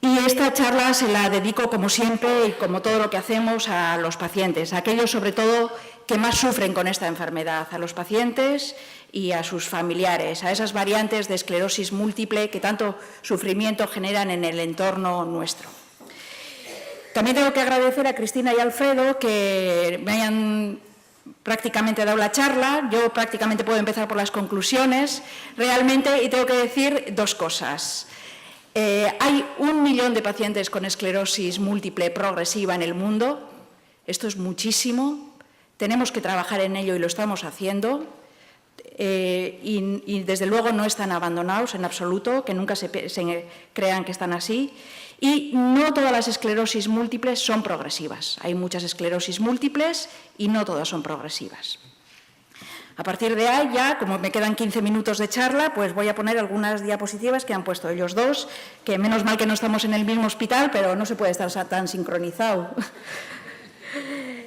Y esta charla se la dedico, como siempre, y como todo lo que hacemos, a los pacientes, a aquellos, sobre todo, que más sufren con esta enfermedad, a los pacientes y a sus familiares, a esas variantes de esclerosis múltiple que tanto sufrimiento generan en el entorno nuestro. También tengo que agradecer a Cristina y a Alfredo que me hayan prácticamente dado la charla. Yo prácticamente puedo empezar por las conclusiones, realmente, y tengo que decir dos cosas. Hay 1 millón de pacientes con esclerosis múltiple progresiva en el mundo. Esto es muchísimo. Tenemos que trabajar en ello y lo estamos haciendo. Y desde luego no están abandonados en absoluto, que nunca se crean que están así. Y no todas las esclerosis múltiples son progresivas. Hay muchas esclerosis múltiples y no todas son progresivas. A partir de ahí, ya, como me quedan 15 minutos de charla, pues voy a poner algunas diapositivas que han puesto ellos dos, que menos mal que no estamos en el mismo hospital, pero no se puede estar tan sincronizado.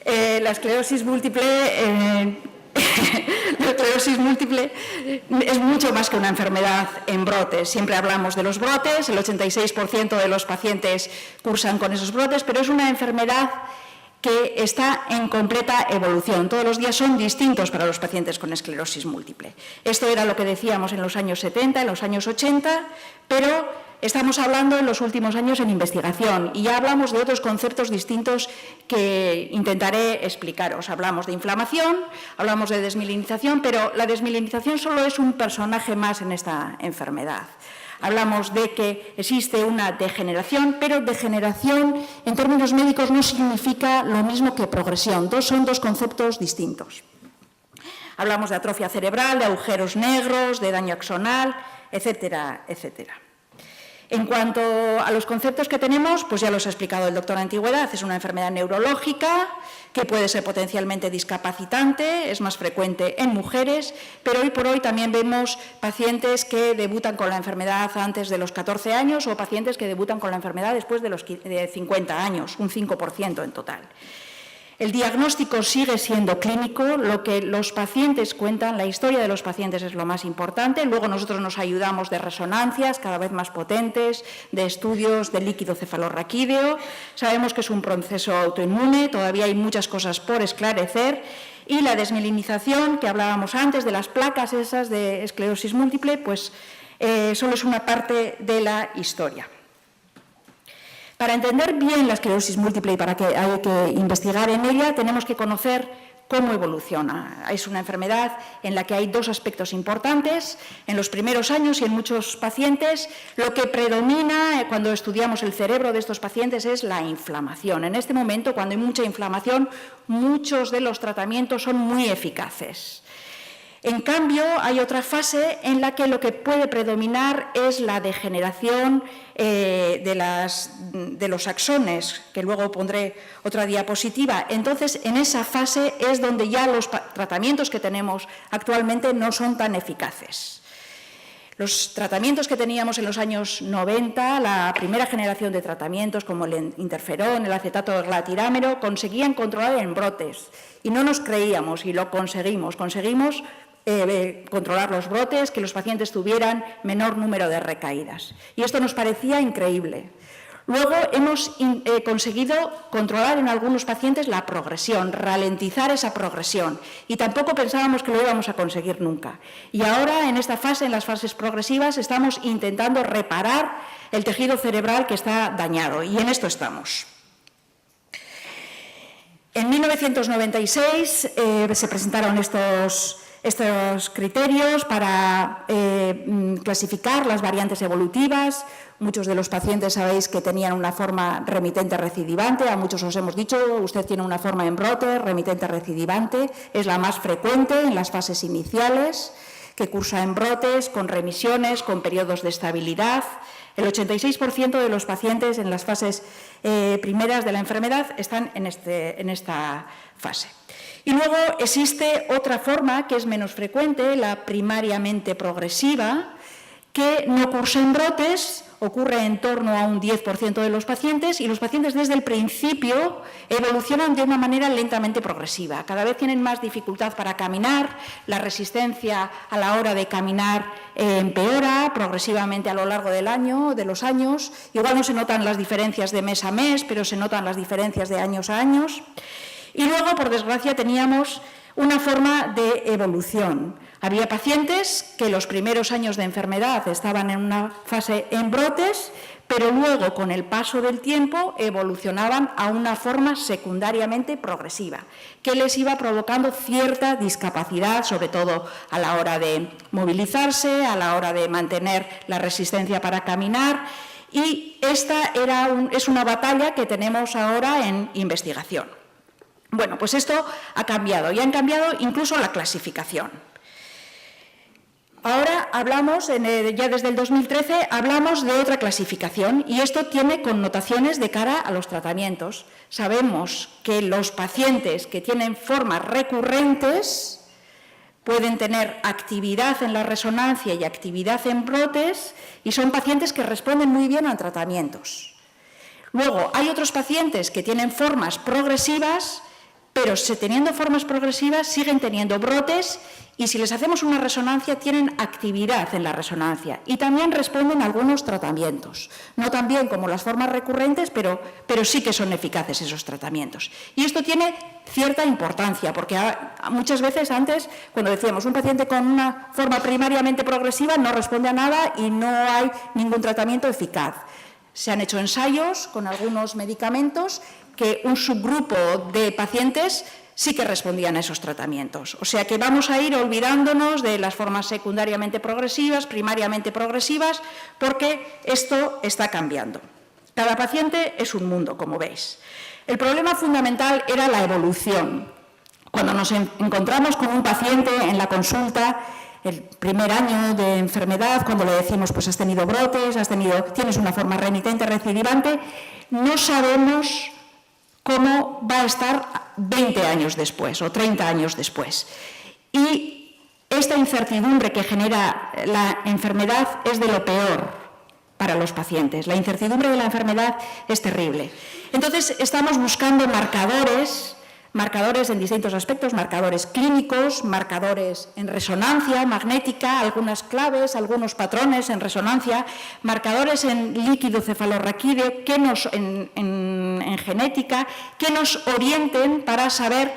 La esclerosis múltiple es mucho más que una enfermedad en brotes. Siempre hablamos de los brotes, el 86% de los pacientes cursan con esos brotes, pero es una enfermedad que está en completa evolución. Todos los días son distintos para los pacientes con esclerosis múltiple. Esto era lo que decíamos en los años 70, en los años 80, pero estamos hablando en los últimos años en investigación y ya hablamos de otros conceptos distintos que intentaré explicaros. Hablamos de inflamación, hablamos de desmielinización, pero la desmielinización solo es un personaje más en esta enfermedad. Hablamos de que existe una degeneración, pero degeneración en términos médicos no significa lo mismo que progresión. Son dos conceptos distintos. Hablamos de atrofia cerebral, de agujeros negros, de daño axonal, etcétera, etcétera. En cuanto a los conceptos que tenemos, pues ya los ha explicado el doctor Antigüedad. Es una enfermedad neurológica que puede ser potencialmente discapacitante, es más frecuente en mujeres, pero hoy por hoy también vemos pacientes que debutan con la enfermedad antes de los 14 años o pacientes que debutan con la enfermedad después de los 50 años, un 5% en total. El diagnóstico sigue siendo clínico, lo que los pacientes cuentan, la historia de los pacientes es lo más importante. Luego nosotros nos ayudamos de resonancias cada vez más potentes, de estudios de líquido cefalorraquídeo. Sabemos que es un proceso autoinmune, todavía hay muchas cosas por esclarecer. Y la desmielinización, que hablábamos antes, de las placas esas de esclerosis múltiple, pues solo es una parte de la historia. Para entender bien la esclerosis múltiple y para que haya que investigar en ella, tenemos que conocer cómo evoluciona. Es una enfermedad en la que hay dos aspectos importantes. En los primeros años y en muchos pacientes, lo que predomina cuando estudiamos el cerebro de estos pacientes es la inflamación. En este momento, cuando hay mucha inflamación, muchos de los tratamientos son muy eficaces. En cambio, hay otra fase en la que lo que puede predominar es la degeneración de los axones, que luego pondré otra diapositiva. Entonces, en esa fase es donde ya los tratamientos que tenemos actualmente no son tan eficaces. Los tratamientos que teníamos en los años 90, la primera generación de tratamientos como el interferón, el acetato de glatirámero, conseguían controlar en brotes. Y no nos creíamos y lo conseguimos. Conseguimos controlar los brotes, que los pacientes tuvieran menor número de recaídas. Y esto nos parecía increíble. Luego hemos conseguido controlar en algunos pacientes la progresión, ralentizar esa progresión. Y tampoco pensábamos que lo íbamos a conseguir nunca. Y ahora, en esta fase, en las fases progresivas, estamos intentando reparar el tejido cerebral que está dañado. Y en esto estamos. En 1996 se presentaron estos criterios para clasificar las variantes evolutivas. Muchos de los pacientes sabéis que tenían una forma remitente recidivante. A muchos os hemos dicho, usted tiene una forma en brote, remitente recidivante. Es la más frecuente en las fases iniciales, que cursa en brotes, con remisiones, con periodos de estabilidad. El 86% de los pacientes en las fases primeras de la enfermedad están en esta fase. Y luego existe otra forma que es menos frecuente, la primariamente progresiva, que no cursen brotes, ocurre en torno a un 10% de los pacientes, y los pacientes desde el principio evolucionan de una manera lentamente progresiva. Cada vez tienen más dificultad para caminar, la resistencia a la hora de caminar empeora progresivamente a lo largo del año, de los años. Igual no se notan las diferencias de mes a mes, pero se notan las diferencias de años a años. Y luego, por desgracia, teníamos una forma de evolución. Había pacientes que los primeros años de enfermedad estaban en una fase en brotes, pero luego, con el paso del tiempo, evolucionaban a una forma secundariamente progresiva, que les iba provocando cierta discapacidad, sobre todo a la hora de movilizarse, a la hora de mantener la resistencia para caminar, y esta es una batalla que tenemos ahora en investigación. Bueno, pues esto ha cambiado, y han cambiado incluso la clasificación. Ahora hablamos, ya desde el 2013, hablamos de otra clasificación, y esto tiene connotaciones de cara a los tratamientos. Sabemos que los pacientes que tienen formas recurrentes pueden tener actividad en la resonancia y actividad en brotes, y son pacientes que responden muy bien a tratamientos. Luego, hay otros pacientes que tienen formas progresivas, pero teniendo formas progresivas siguen teniendo brotes, y si les hacemos una resonancia tienen actividad en la resonancia y también responden a algunos tratamientos. No tan bien como las formas recurrentes, pero sí que son eficaces esos tratamientos. Y esto tiene cierta importancia, porque muchas veces antes, cuando decíamos un paciente con una forma primariamente progresiva no responde a nada y no hay ningún tratamiento eficaz. Se han hecho ensayos con algunos medicamentos que un subgrupo de pacientes sí que respondían a esos tratamientos. O sea que vamos a ir olvidándonos de las formas secundariamente progresivas, primariamente progresivas, porque esto está cambiando. Cada paciente es un mundo, como veis. El problema fundamental era la evolución. Cuando nos encontramos con un paciente en la consulta, el primer año de enfermedad, cuando le decimos, pues has tenido brotes, tienes una forma remitente, recidivante, no sabemos cómo va a estar 20 años después o 30 años después. Y esta incertidumbre que genera la enfermedad es de lo peor para los pacientes. La incertidumbre de la enfermedad es terrible. Entonces, estamos buscando marcadores en distintos aspectos, marcadores clínicos, marcadores en resonancia magnética, algunas claves, algunos patrones en resonancia, marcadores en líquido cefalorraquídeo, en genética, que nos orienten para saber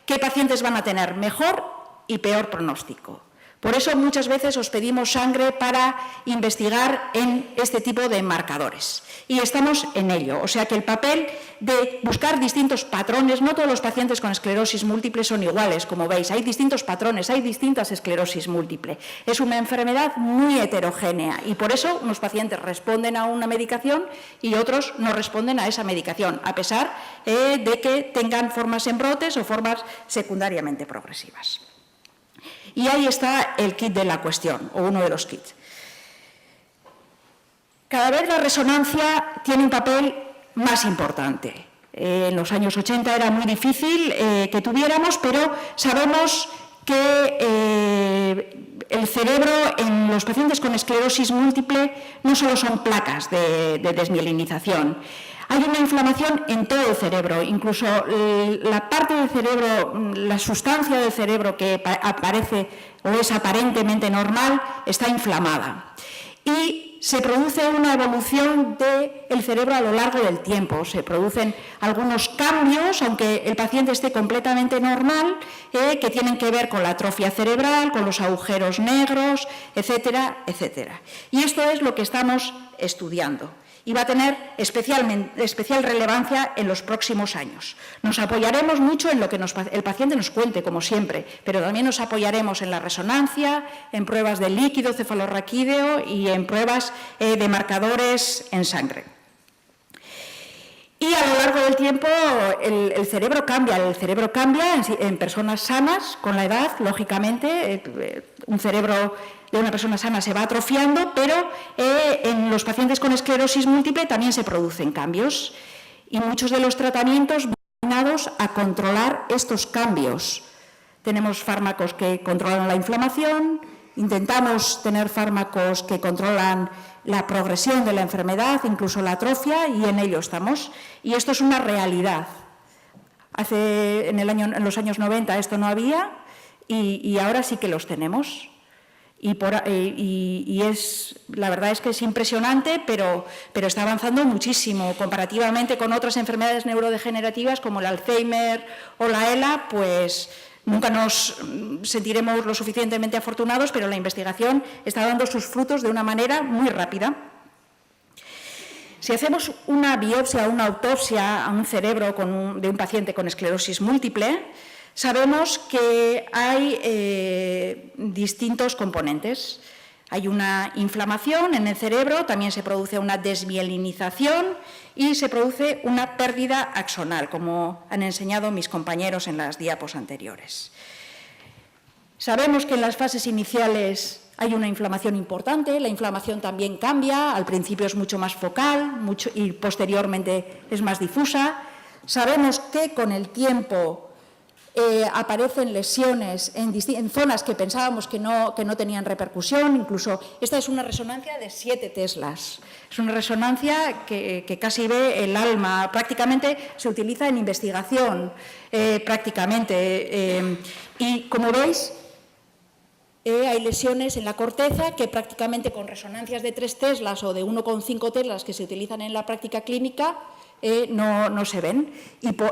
qué pacientes van a tener mejor y peor pronóstico. Por eso muchas veces os pedimos sangre para investigar en este tipo de marcadores. Y estamos en ello. O sea que el papel de buscar distintos patrones, no todos los pacientes con esclerosis múltiple son iguales, como veis. Hay distintos patrones, hay distintas esclerosis múltiple. Es una enfermedad muy heterogénea y por eso unos pacientes responden a una medicación y otros no responden a esa medicación, a pesar de que tengan formas en brotes o formas secundariamente progresivas. Y ahí está el kit de la cuestión, o uno de los kits. Cada vez la resonancia tiene un papel más importante. En los años 80 era muy difícil que tuviéramos, pero sabemos que el cerebro en los pacientes con esclerosis múltiple no solo son placas de desmielinización. Hay una inflamación en todo el cerebro, incluso la parte del cerebro, la sustancia del cerebro que aparece o es aparentemente normal, está inflamada. Y se produce una evolución del cerebro a lo largo del tiempo. Se producen algunos cambios, aunque el paciente esté completamente normal, que tienen que ver con la atrofia cerebral, con los agujeros negros, etcétera, etcétera. Y esto es lo que estamos estudiando. Y va a tener especial relevancia en los próximos años. Nos apoyaremos mucho en lo que el paciente nos cuente, como siempre, pero también nos apoyaremos en la resonancia, en pruebas de líquido cefalorraquídeo y en pruebas de marcadores en sangre. Y a lo largo del tiempo el cerebro cambia. El cerebro cambia en personas sanas, con la edad, lógicamente. Un cerebro de una persona sana se va atrofiando, pero en los pacientes con esclerosis múltiple también se producen cambios. Y muchos de los tratamientos van destinados a controlar estos cambios. Tenemos fármacos que controlan la inflamación, Intentamos tener fármacos que controlan la progresión de la enfermedad, incluso la atrofia, y en ello estamos. Y esto es una realidad. En los años 90 esto no había y ahora sí que los tenemos. La verdad es que es impresionante, pero está avanzando muchísimo. Comparativamente con otras enfermedades neurodegenerativas como el Alzheimer o la ELA, pues nunca nos sentiremos lo suficientemente afortunados, pero la investigación está dando sus frutos de una manera muy rápida. Si hacemos una biopsia o una autopsia a un cerebro de un paciente con esclerosis múltiple, sabemos que hay distintos componentes. Hay una inflamación en el cerebro, también se produce una desmielinización y se produce una pérdida axonal, como han enseñado mis compañeros en las diapos anteriores. Sabemos que en las fases iniciales hay una inflamación importante, la inflamación también cambia, al principio es mucho más focal y posteriormente es más difusa. Sabemos que con el tiempo aparecen lesiones en zonas que pensábamos que no tenían repercusión, incluso esta es una resonancia de 7 teslas. Es una resonancia que casi ve el alma, prácticamente se utiliza en investigación, y como veis, hay lesiones en la corteza que prácticamente con resonancias de 3 teslas o de 1,5 teslas que se utilizan en la práctica clínica no se ven.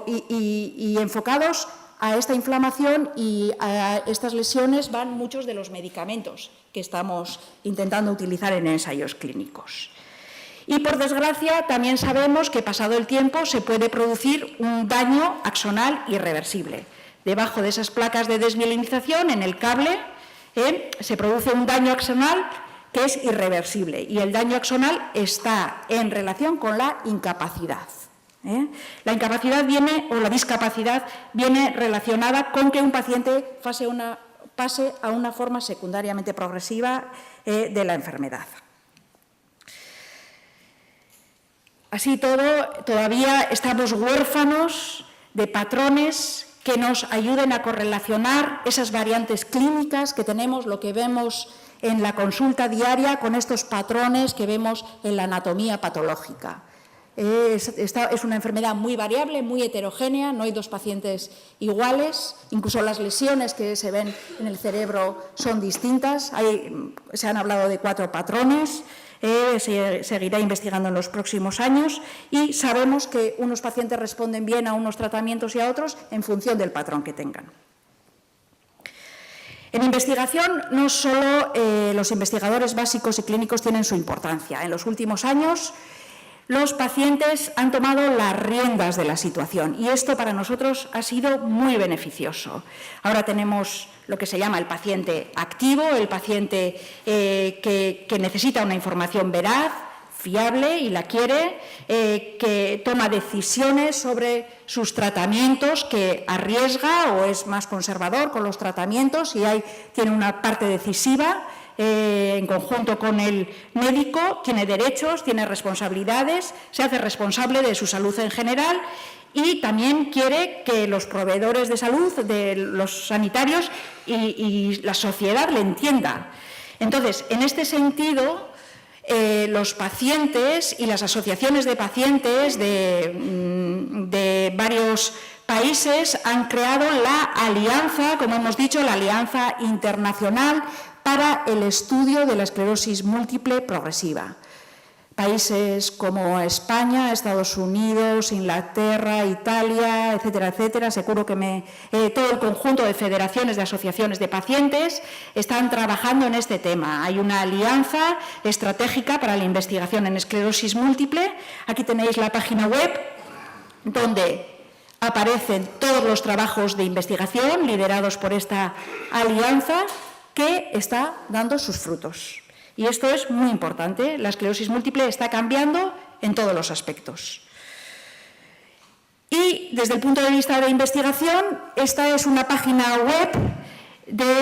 Y enfocados a esta inflamación y a estas lesiones van muchos de los medicamentos que estamos intentando utilizar en ensayos clínicos. Y, por desgracia, también sabemos que pasado el tiempo se puede producir un daño axonal irreversible. Debajo de esas placas de desmielinización, en el cable, se produce un daño axonal que es irreversible y el daño axonal está en relación con la incapacidad. La incapacidad o la discapacidad viene relacionada con que un paciente pase a una forma secundariamente progresiva de la enfermedad. Así todo, todavía estamos huérfanos de patrones que nos ayuden a correlacionar esas variantes clínicas que tenemos, lo que vemos en la consulta diaria, con estos patrones que vemos en la anatomía patológica. Es una enfermedad muy variable, muy heterogénea, no hay 2 pacientes iguales, incluso las lesiones que se ven en el cerebro son distintas, se han hablado de 4 patrones, se seguirá investigando en los próximos años y sabemos que unos pacientes responden bien a unos tratamientos y a otros en función del patrón que tengan. En investigación, no solo los investigadores básicos y clínicos tienen su importancia. En los últimos años, los pacientes han tomado las riendas de la situación y esto para nosotros ha sido muy beneficioso. Ahora tenemos lo que se llama el paciente activo, el paciente que necesita una información veraz, fiable y la quiere, que toma decisiones sobre sus tratamientos, que arriesga o es más conservador con los tratamientos y tiene una parte decisiva. En conjunto con el médico, tiene derechos, tiene responsabilidades, se hace responsable de su salud en general y también quiere que los proveedores de salud, de los sanitarios y la sociedad le entienda. Entonces, en este sentido, los pacientes y las asociaciones de pacientes de varios países han creado la alianza, como hemos dicho, la Alianza Internacional para el Estudio de la Esclerosis Múltiple Progresiva. Países como España, Estados Unidos, Inglaterra, Italia, etcétera, etcétera, seguro que todo el conjunto de federaciones, de asociaciones de pacientes están trabajando en este tema. Hay una alianza estratégica para la investigación en esclerosis múltiple. Aquí tenéis la página web donde aparecen todos los trabajos de investigación liderados por esta alianza que está dando sus frutos. Y esto es muy importante. La esclerosis múltiple está cambiando en todos los aspectos. Y desde el punto de vista de investigación, esta es una página web del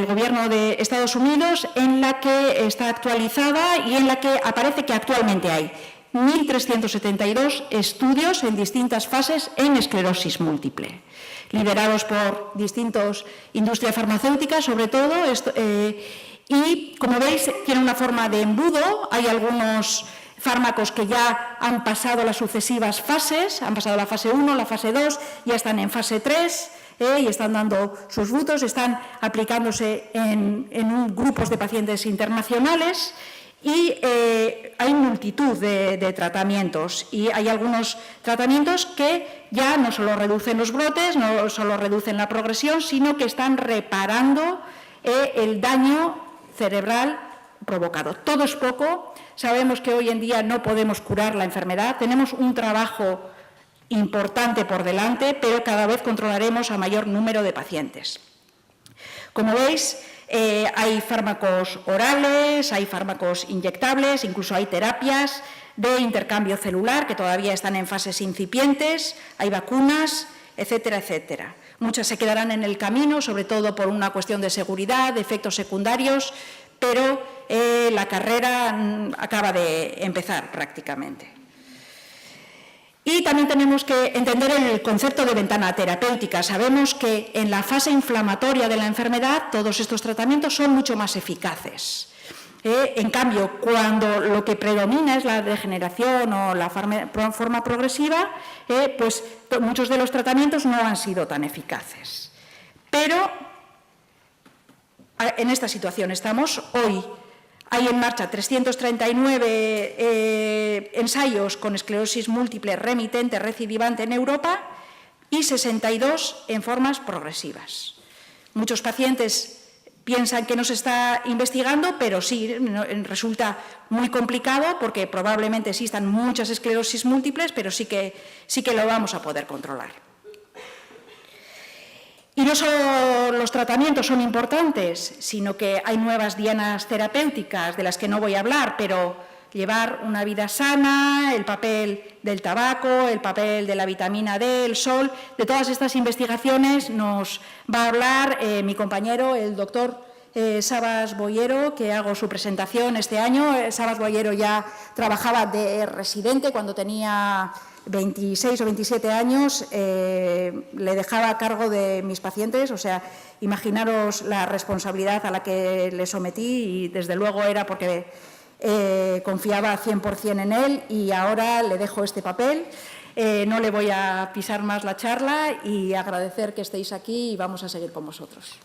Gobierno de Estados Unidos en la que está actualizada y en la que aparece que actualmente hay 1.372 estudios en distintas fases en esclerosis múltiple, liderados por distintas industrias farmacéuticas, sobre todo, y como veis tiene una forma de embudo. Hay algunos fármacos que ya han pasado las sucesivas fases, han pasado la fase 1, la fase 2, ya están en fase 3 y están dando sus frutos, están aplicándose en grupos de pacientes internacionales. Y hay multitud de tratamientos, y hay algunos tratamientos que ya no solo reducen los brotes, no solo reducen la progresión, sino que están reparando el daño cerebral provocado. Todo es poco, sabemos que hoy en día no podemos curar la enfermedad, tenemos un trabajo importante por delante, pero cada vez controlaremos a mayor número de pacientes. Como veis, hay fármacos orales, hay fármacos inyectables, incluso hay terapias de intercambio celular que todavía están en fases incipientes, hay vacunas, etcétera, etcétera. Muchas se quedarán en el camino, sobre todo por una cuestión de seguridad, de efectos secundarios, pero la carrera acaba de empezar prácticamente. Y también tenemos que entender el concepto de ventana terapéutica. Sabemos que en la fase inflamatoria de la enfermedad todos estos tratamientos son mucho más eficaces. En cambio, cuando lo que predomina es la degeneración o la forma progresiva, pues muchos de los tratamientos no han sido tan eficaces. Pero en esta situación estamos hoy. Hay en marcha 339 ensayos con esclerosis múltiple remitente recidivante en Europa y 62 en formas progresivas. Muchos pacientes piensan que no se está investigando, pero sí, resulta muy complicado porque probablemente existan muchas esclerosis múltiples, pero sí que lo vamos a poder controlar. Y no solo los tratamientos son importantes, sino que hay nuevas dianas terapéuticas de las que no voy a hablar, pero llevar una vida sana, el papel del tabaco, el papel de la vitamina D, el sol, de todas estas investigaciones nos va a hablar mi compañero, el doctor Sabas Boyero, que hago su presentación este año. Sabas Boyero ya trabajaba de residente cuando tenía 26 o 27 años, le dejaba a cargo de mis pacientes, o sea, imaginaros la responsabilidad a la que le sometí, y desde luego era porque confiaba 100% en él, y ahora le dejo este papel. No le voy a pisar más la charla y agradecer que estéis aquí y vamos a seguir con vosotros.